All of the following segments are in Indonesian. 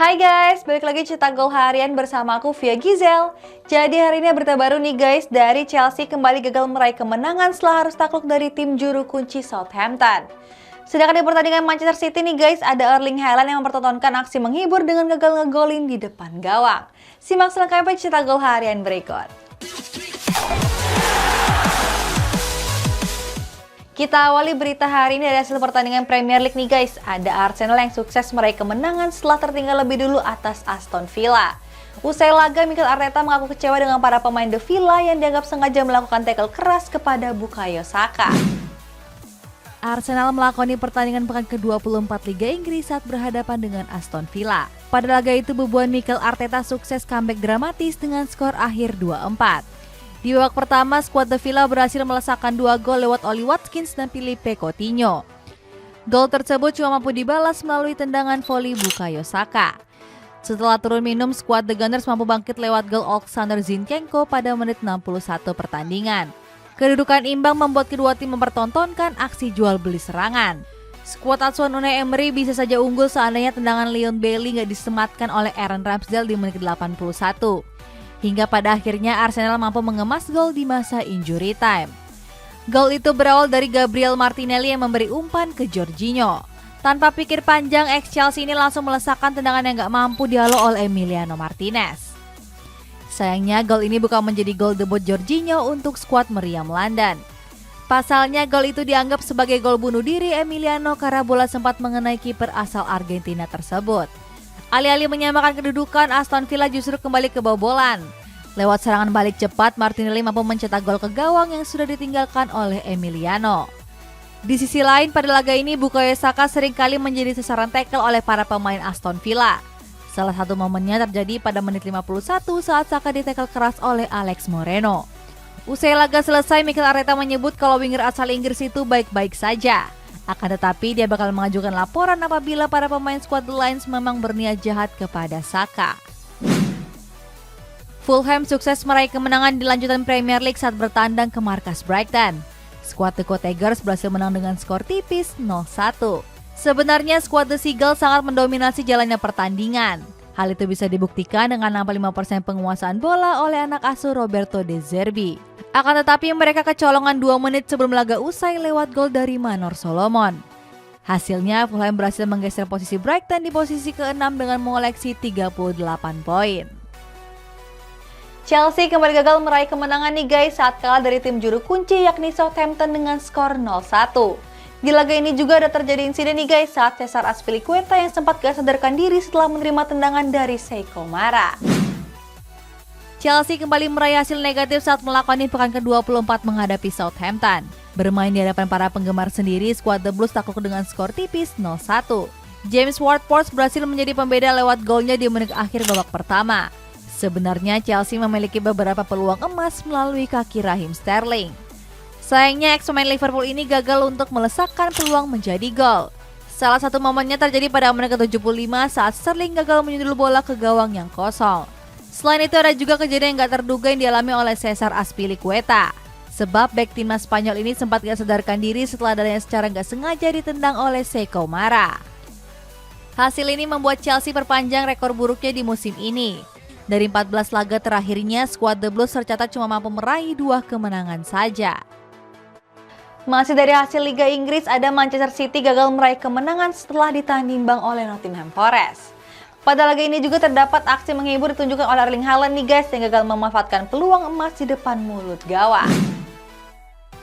Hai guys, balik lagi Cetak Gol Harian bersama aku Via Gizel. Jadi hari ini berita baru nih guys, dari Chelsea kembali gagal meraih kemenangan setelah harus takluk dari tim juru kunci Southampton. Sedangkan di pertandingan Manchester City nih guys, ada Erling Haaland yang mempertontonkan aksi menghibur dengan gagal ngegolin di depan gawang. Simak selengkapnya Cetak Gol Harian berikut. Kita awali berita hari ini dari hasil pertandingan Premier League nih guys. Ada Arsenal yang sukses meraih kemenangan setelah tertinggal lebih dulu atas Aston Villa. Usai laga, Mikel Arteta mengaku kecewa dengan para pemain The Villa yang dianggap sengaja melakukan tackle keras kepada Bukayo Saka. Arsenal melakoni pertandingan pekan ke-24 Liga Inggris saat berhadapan dengan Aston Villa. Pada laga itu, bubuan Mikel Arteta sukses comeback dramatis dengan skor akhir 2-4. Di babak pertama, skuad The Villa berhasil melesakkan 2 gol lewat Oli Watkins dan Philippe Coutinho. Gol tersebut cuma mampu dibalas melalui tendangan voli Bukayo Saka. Setelah turun minum, skuad The Gunners mampu bangkit lewat gol Alexander Zinchenko pada menit 61 pertandingan. Kedudukan imbang membuat kedua tim mempertontonkan aksi jual beli serangan. Skuad asuhan Unai Emery bisa saja unggul seandainya tendangan Leon Bailey nggak disematkan oleh Aaron Ramsdale di menit 81. Hingga pada akhirnya Arsenal mampu mengemas gol di masa injury time. Gol itu berawal dari Gabriel Martinelli yang memberi umpan ke Jorginho. Tanpa pikir panjang, ex-Chelsea ini langsung melesakkan tendangan yang gak mampu dihalau oleh Emiliano Martinez. Sayangnya gol ini bukan menjadi gol debut Jorginho untuk skuad meriam London. Pasalnya gol itu dianggap sebagai gol bunuh diri Emiliano karena bola sempat mengenai kiper asal Argentina tersebut. Alih-alih menyamakan kedudukan, Aston Villa justru kembali kebobolan. Lewat serangan balik cepat, Martinelli mampu mencetak gol ke gawang yang sudah ditinggalkan oleh Emiliano. Di sisi lain, pada laga ini Bukayo Saka seringkali menjadi sasaran tackle oleh para pemain Aston Villa. Salah satu momennya terjadi pada menit 51 saat Saka ditackle keras oleh Alex Moreno. Usai laga selesai, Mikel Arteta menyebut kalau winger asal Inggris itu baik-baik saja. Akan tetapi dia bakal mengajukan laporan apabila para pemain skuad The Lions memang berniat jahat kepada Saka. Fulham sukses meraih kemenangan di lanjutan Premier League saat bertandang ke markas Brighton. Skuad The Cottagers berhasil menang dengan skor tipis 0-1. Sebenarnya skuad The Seagulls sangat mendominasi jalannya pertandingan. Hal itu bisa dibuktikan dengan 65% penguasaan bola oleh anak asuh Roberto De Zerbi. Akan tetapi mereka kecolongan 2 menit sebelum laga usai lewat gol dari Manor Solomon. Hasilnya Fulham berhasil menggeser posisi Brighton di posisi ke-6 dengan mengoleksi 38 poin. Chelsea kembali gagal meraih kemenangan nih guys saat kalah dari tim juru kunci yakni Southampton dengan skor 0-1. Di laga ini juga ada terjadi insiden nih guys saat Cesar Azpilicueta yang sempat gak sadarkan diri setelah menerima tendangan dari Seiko Mara. Chelsea kembali meraih hasil negatif saat melakoni pekan ke-24 menghadapi Southampton. Bermain di hadapan para penggemar sendiri, skuad The Blues takluk dengan skor tipis 0-1. James Ward-Prowse berhasil menjadi pembeda lewat golnya di menit akhir babak pertama. Sebenarnya Chelsea memiliki beberapa peluang emas melalui kaki Raheem Sterling. Sayangnya ex-pemain Liverpool ini gagal untuk melesakkan peluang menjadi gol. Salah satu momennya terjadi pada menit ke-75 saat Sterling gagal menyundul bola ke gawang yang kosong. Selain itu ada juga kejadian yang gak terduga yang dialami oleh Cesar Azpilicueta. Sebab bek timnas Spanyol ini sempat gak sadarkan diri setelah dadanya secara gak sengaja ditendang oleh Seiko Mara. Hasil ini membuat Chelsea perpanjang rekor buruknya di musim ini. Dari 14 laga terakhirnya, skuad The Blues tercatat cuma mampu meraih 2 kemenangan saja. Masih dari hasil Liga Inggris, ada Manchester City gagal meraih kemenangan setelah ditahan imbang oleh Nottingham Forest. Pada laga ini juga terdapat aksi menghibur ditunjukkan oleh Erling Haaland nih guys yang gagal memanfaatkan peluang emas di depan mulut gawang.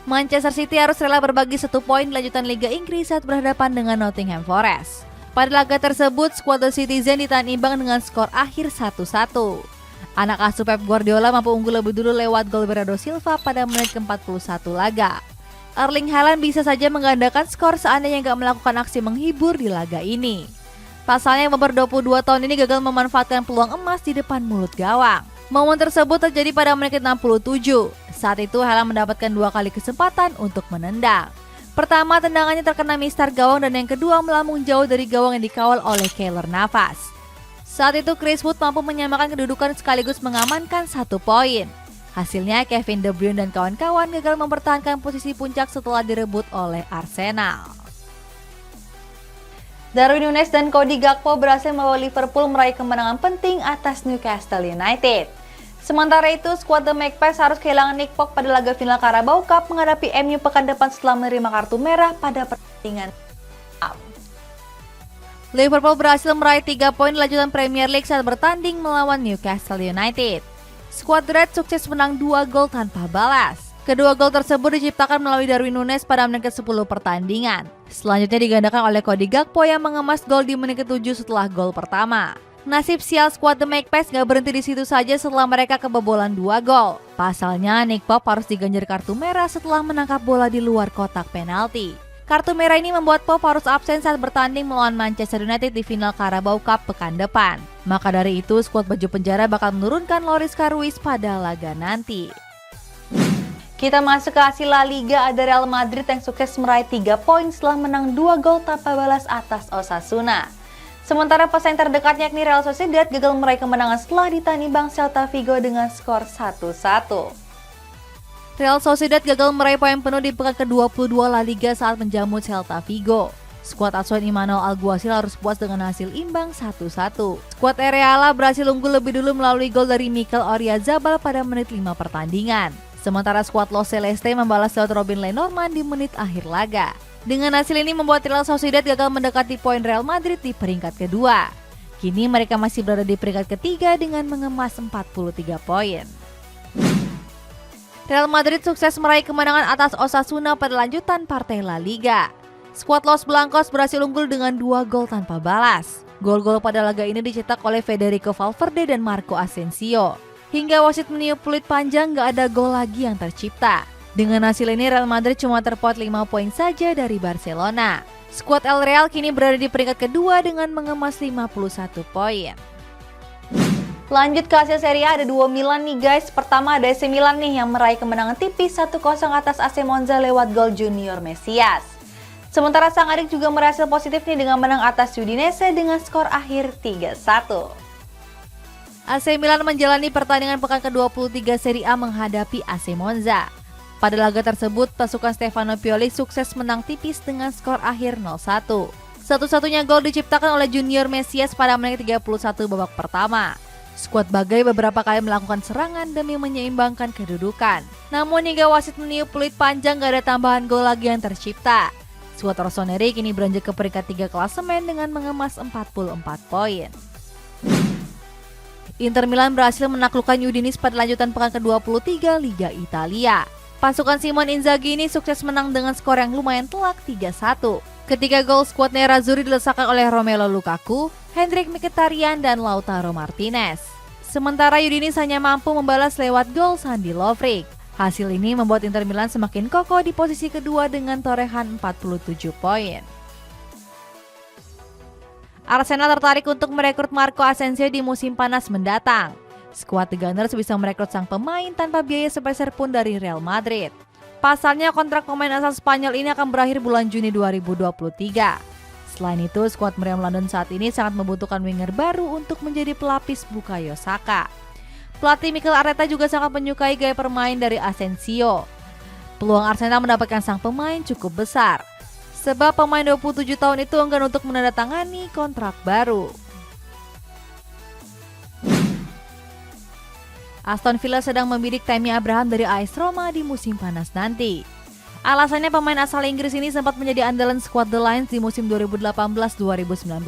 Manchester City harus rela berbagi 1 poin di lanjutan Liga Inggris saat berhadapan dengan Nottingham Forest. Pada laga tersebut, skuad The Citizen ditahan imbang dengan skor akhir 1-1. Anak asuh Pep Guardiola mampu unggul lebih dulu lewat gol Bernardo Silva pada menit ke-41 laga. Erling Haaland bisa saja menggandakan skor seandainya nggak melakukan aksi menghibur di laga ini. Pasalnya yang nomor 22 tahun ini gagal memanfaatkan peluang emas di depan mulut gawang. Momen tersebut terjadi pada menit 67. Saat itu Haaland mendapatkan 2 kali kesempatan untuk menendang. Pertama, tendangannya terkena mistar gawang dan yang kedua melambung jauh dari gawang yang dikawal oleh Keylor Navas. Saat itu Chris Wood mampu menyamakan kedudukan sekaligus mengamankan 1 poin. Hasilnya Kevin De Bruyne dan kawan-kawan gagal mempertahankan posisi puncak setelah direbut oleh Arsenal. Darwin Núñez dan Cody Gakpo berhasil membawa Liverpool meraih kemenangan penting atas Newcastle United. Sementara itu, skuad The Magpies harus kehilangan Nick Pope pada laga final Carabao Cup menghadapi MU pekan depan setelah menerima kartu merah pada pertandingan. Liverpool berhasil meraih 3 poin lanjutan Premier League saat bertanding melawan Newcastle United. Skuad Red sukses menang 2 gol tanpa balas. Kedua gol tersebut diciptakan melalui Darwin Núñez pada menit ke-10 pertandingan. Selanjutnya digandakan oleh Cody Gakpo yang mengemas gol di menit ke-7 setelah gol pertama. Nasib sial skuad The Magpies gak berhenti di situ saja setelah mereka kebobolan 2 gol. Pasalnya, Nick Pope harus diganjar kartu merah setelah menangkap bola di luar kotak penalti. Kartu merah ini membuat Pope harus absen saat bertanding melawan Manchester United di final Carabao Cup pekan depan. Maka dari itu, skuad baju penjara bakal menurunkan Loris Karius pada laga nanti. Kita masuk ke hasil La Liga, ada Real Madrid yang sukses meraih 3 poin setelah menang 2 gol tanpa balas atas Osasuna. Sementara pesaing terdekatnya yakni Real Sociedad gagal meraih kemenangan setelah ditanimbang Celta Vigo dengan skor 1-1. Real Sociedad gagal meraih poin penuh di pekan ke-22 La Liga saat menjamu Celta Vigo. Skuad asuhan Emmanuel Alguacil harus puas dengan hasil imbang 1-1. Skuad Ereala berhasil unggul lebih dulu melalui gol dari Mikel Oyarzabal pada menit 5 pertandingan. Sementara skuad Los Celeste membalas lewat Robin Lenormand di menit akhir laga. Dengan hasil ini membuat Real Sociedad gagal mendekati poin Real Madrid di peringkat kedua. Kini mereka masih berada di peringkat ketiga dengan mengemas 43 poin. Real Madrid sukses meraih kemenangan atas Osasuna pada lanjutan partai La Liga. Skuad Los Blancos berhasil unggul dengan 2 gol tanpa balas. Gol-gol pada laga ini dicetak oleh Federico Valverde dan Marco Asensio. Hingga wasit meniup peluit panjang gak ada gol lagi yang tercipta. Dengan hasil ini Real Madrid cuma terpaut 5 poin saja dari Barcelona. Skuad El Real kini berada di peringkat kedua dengan mengemas 51 poin. Lanjut ke hasil Serie A, ada 2 Milan nih guys. Pertama ada AC Milan nih yang meraih kemenangan tipis 1-0 atas AC Monza lewat gol Junior Mesias. Sementara sang adik juga berhasil positif nih dengan menang atas Udinese dengan skor akhir 3-1. AC Milan menjalani pertandingan pekan ke-23 Serie A menghadapi AC Monza. Pada laga tersebut, pasukan Stefano Pioli sukses menang tipis dengan skor akhir 0-1. Satu-satunya gol diciptakan oleh Junior Mesias pada menit 31 babak pertama. Skuad Bagai beberapa kali melakukan serangan demi menyeimbangkan kedudukan. Namun hingga wasit meniup peluit panjang gak ada tambahan gol lagi yang tercipta. Skuad Rossoneri kini beranjak ke peringkat 3 klasemen dengan mengemas 44 poin. Inter Milan berhasil menaklukkan Udinese pada lanjutan pekan ke-23 Liga Italia. Pasukan Simone Inzaghi ini sukses menang dengan skor yang lumayan telak 3-1. Ketiga gol skuad Nerazzurri dilesakan oleh Romelu Lukaku, Hendrik Mkhitaryan, dan Lautaro Martinez. Sementara Udinese hanya mampu membalas lewat gol Sandi Lovric. Hasil ini membuat Inter Milan semakin kokoh di posisi kedua dengan torehan 47 poin. Arsenal tertarik untuk merekrut Marco Asensio di musim panas mendatang. Skuad The Gunners bisa merekrut sang pemain tanpa biaya sepeser pun dari Real Madrid. Pasalnya kontrak pemain asal Spanyol ini akan berakhir bulan Juni 2023. Selain itu, skuad Meriam London saat ini sangat membutuhkan winger baru untuk menjadi pelapis Bukayo Saka. Pelatih Mikel Arteta juga sangat menyukai gaya permain dari Asensio. Peluang Arsenal mendapatkan sang pemain cukup besar, sebab pemain 27 tahun itu enggan untuk menandatangani kontrak baru. Aston Villa sedang membidik Tammy Abraham dari AS Roma di musim panas nanti. Alasannya pemain asal Inggris ini sempat menjadi andalan skuad The Lions di musim 2018-2019.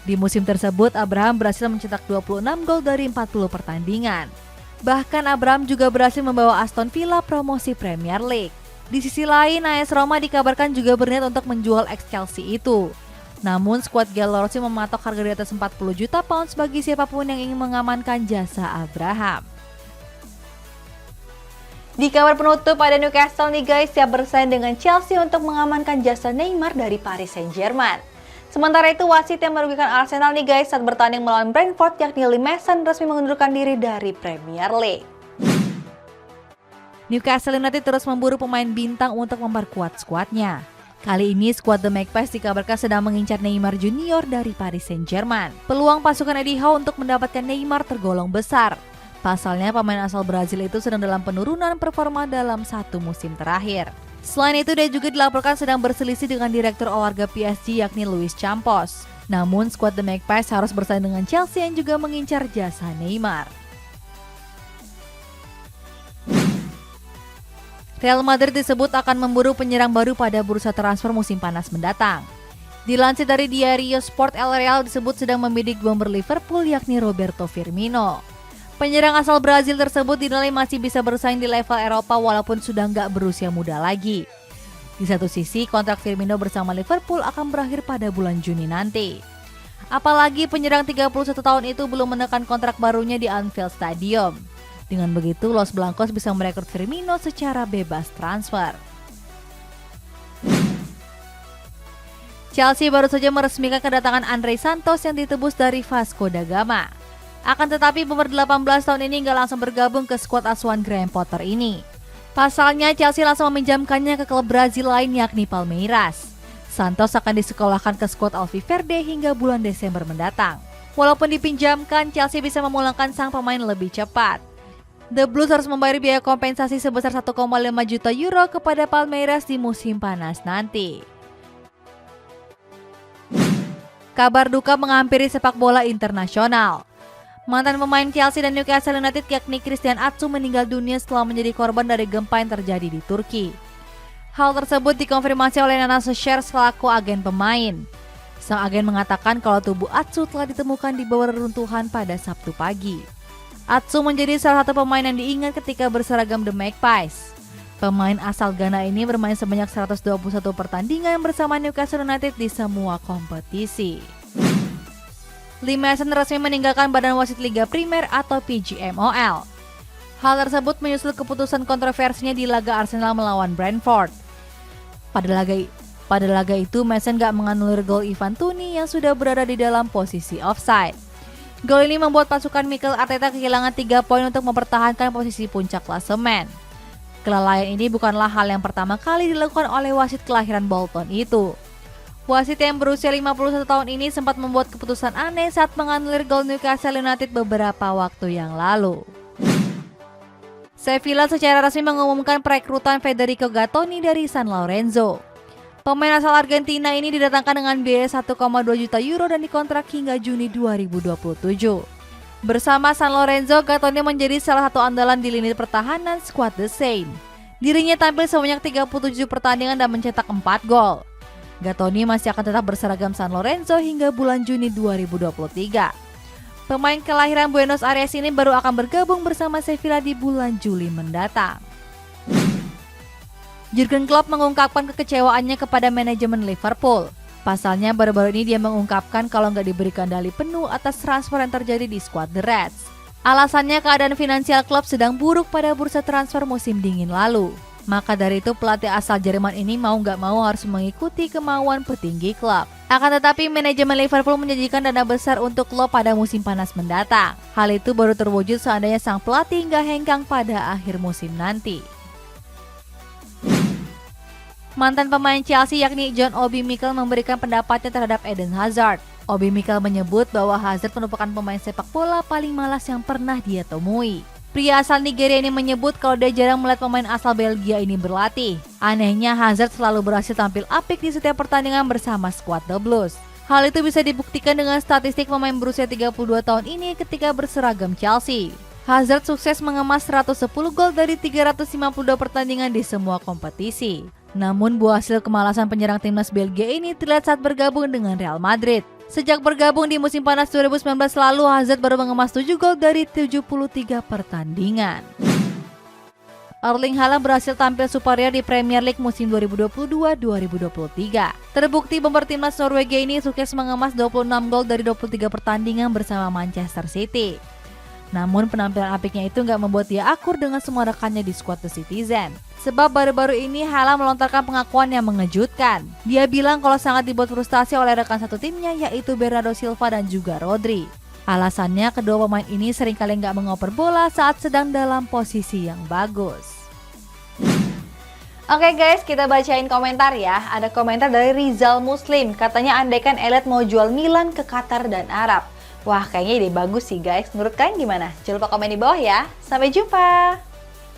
Di musim tersebut, Abraham berhasil mencetak 26 gol dari 40 pertandingan. Bahkan Abraham juga berhasil membawa Aston Villa promosi Premier League. Di sisi lain, AS Roma dikabarkan juga berniat untuk menjual ex-Chelsea itu. Namun, skuad Giallorossi mematok harga di atas 40 juta pounds bagi siapapun yang ingin mengamankan jasa Abraham. Di kabar penutup, ada Newcastle nih guys siap bersaing dengan Chelsea untuk mengamankan jasa Neymar dari Paris Saint-Germain. Sementara itu, wasit yang merugikan Arsenal nih guys saat bertanding melawan Brentford yakni Lee Mason resmi mengundurkan diri dari Premier League. Newcastle United terus memburu pemain bintang untuk memperkuat skuadnya. Kali ini skuad The Magpies dikabarkan sedang mengincar Neymar Junior dari Paris Saint-Germain. Peluang pasukan Eddie Howe untuk mendapatkan Neymar tergolong besar. Pasalnya pemain asal Brazil itu sedang dalam penurunan performa dalam 1 musim terakhir. Selain itu, dia juga dilaporkan sedang berselisih dengan direktur olahraga PSG yakni Luis Campos. Namun, skuad The Magpies harus bersaing dengan Chelsea yang juga mengincar jasa Neymar. Real Madrid disebut akan memburu penyerang baru pada bursa transfer musim panas mendatang. Dilansir dari Diario Sport, El Real disebut sedang membidik bomber Liverpool yakni Roberto Firmino. Penyerang asal Brazil tersebut dinilai masih bisa bersaing di level Eropa walaupun sudah nggak berusia muda lagi. Di satu sisi, kontrak Firmino bersama Liverpool akan berakhir pada bulan Juni nanti. Apalagi penyerang 31 tahun itu belum menekan kontrak barunya di Anfield Stadium. Dengan begitu, Los Blancos bisa merekrut Firmino secara bebas transfer. Chelsea baru saja meresmikan kedatangan Andrei Santos yang ditebus dari Vasco da Gama. Akan tetapi pemain 18 tahun ini nggak langsung bergabung ke skuad asuhan Graham Potter ini. Pasalnya, Chelsea langsung meminjamkannya ke klub Brazil lain yakni Palmeiras. Santos akan disekolahkan ke skuad Alviverde hingga bulan Desember mendatang. Walaupun dipinjamkan, Chelsea bisa memulangkan sang pemain lebih cepat. The Blues harus membayar biaya kompensasi sebesar 1,5 juta euro kepada Palmeiras di musim panas nanti. Kabar duka menghampiri sepak bola internasional. Mantan pemain Chelsea dan Newcastle United yakni Christian Atsu meninggal dunia setelah menjadi korban dari gempa yang terjadi di Turki. Hal tersebut dikonfirmasi oleh Nana Solskjaer selaku agen pemain. Sang agen mengatakan kalau tubuh Atsu telah ditemukan di bawah reruntuhan pada Sabtu pagi. Atsu menjadi salah satu pemain yang diingat ketika berseragam The Magpies. Pemain asal Ghana ini bermain sebanyak 121 pertandingan bersama Newcastle United di semua kompetisi. Lee Mason resmi meninggalkan Badan Wasit Liga Primer atau PGMOL. Hal tersebut menyusul keputusan kontroversinya di laga Arsenal melawan Brentford. Pada laga itu, Mason gak menganulir gol Ivan Toney yang sudah berada di dalam posisi offside. Gol ini membuat pasukan Mikel Arteta kehilangan 3 poin untuk mempertahankan posisi puncak klasemen. Kelalaian ini bukanlah hal yang pertama kali dilakukan oleh wasit kelahiran Bolton itu. Wasit yang berusia 51 tahun ini sempat membuat keputusan aneh saat menganulir gol Newcastle United beberapa waktu yang lalu. Sevilla secara resmi mengumumkan perekrutan Federico Gattoni dari San Lorenzo. Pemain asal Argentina ini didatangkan dengan biaya 1,2 juta euro dan dikontrak hingga Juni 2027. Bersama San Lorenzo, Gattoni menjadi salah satu andalan di lini pertahanan skuad The Saint. Dirinya tampil sebanyak 37 pertandingan dan mencetak 4 gol. Gattoni masih akan tetap berseragam San Lorenzo hingga bulan Juni 2023. Pemain kelahiran Buenos Aires ini baru akan bergabung bersama Sevilla di bulan Juli mendatang. Jurgen Klopp mengungkapkan kekecewaannya kepada manajemen Liverpool. Pasalnya baru-baru ini dia mengungkapkan kalau nggak diberi kendali penuh atas transfer yang terjadi di skuad The Reds. Alasannya keadaan finansial klub sedang buruk pada bursa transfer musim dingin lalu. Maka dari itu pelatih asal Jerman ini mau nggak mau harus mengikuti kemauan petinggi klub. Akan tetapi manajemen Liverpool menjanjikan dana besar untuk Klopp pada musim panas mendatang. Hal itu baru terwujud seandainya sang pelatih nggak hengkang pada akhir musim nanti. Mantan pemain Chelsea yakni John Obi Mikel memberikan pendapatnya terhadap Eden Hazard. Obi Mikel menyebut bahwa Hazard merupakan pemain sepak bola paling malas yang pernah dia temui. Pria asal Nigeria ini menyebut kalau dia jarang melihat pemain asal Belgia ini berlatih. Anehnya Hazard selalu berhasil tampil apik di setiap pertandingan bersama skuad The Blues. Hal itu bisa dibuktikan dengan statistik pemain berusia 32 tahun ini ketika berseragam Chelsea. Hazard sukses mengemas 110 gol dari 352 pertandingan di semua kompetisi. Namun buah hasil kemalasan penyerang timnas Belgia ini terlihat saat bergabung dengan Real Madrid. Sejak bergabung di musim panas 2019 lalu, Hazard baru mengemas 7 gol dari 73 pertandingan. Erling Haaland berhasil tampil superior di Premier League musim 2022-2023. Terbukti bomber timnas Norwegia ini sukses mengemas 26 gol dari 23 pertandingan bersama Manchester City. Namun penampilan apiknya itu nggak membuat dia akur dengan semua rekannya di skuad The Citizen. Sebab baru-baru ini Haaland melontarkan pengakuan yang mengejutkan. Dia bilang kalau sangat dibuat frustasi oleh rekan satu timnya yaitu Bernardo Silva dan juga Rodri. Alasannya kedua pemain ini seringkali nggak mengoper bola saat sedang dalam posisi yang bagus. Oke guys, kita bacain komentar ya. Ada komentar dari Rizal Muslim. Katanya andaikan Elliot mau jual Milan ke Qatar dan Arab. Wah, kayaknya ide bagus sih guys. Menurut kalian gimana? Jangan lupa komen di bawah ya. Sampai jumpa!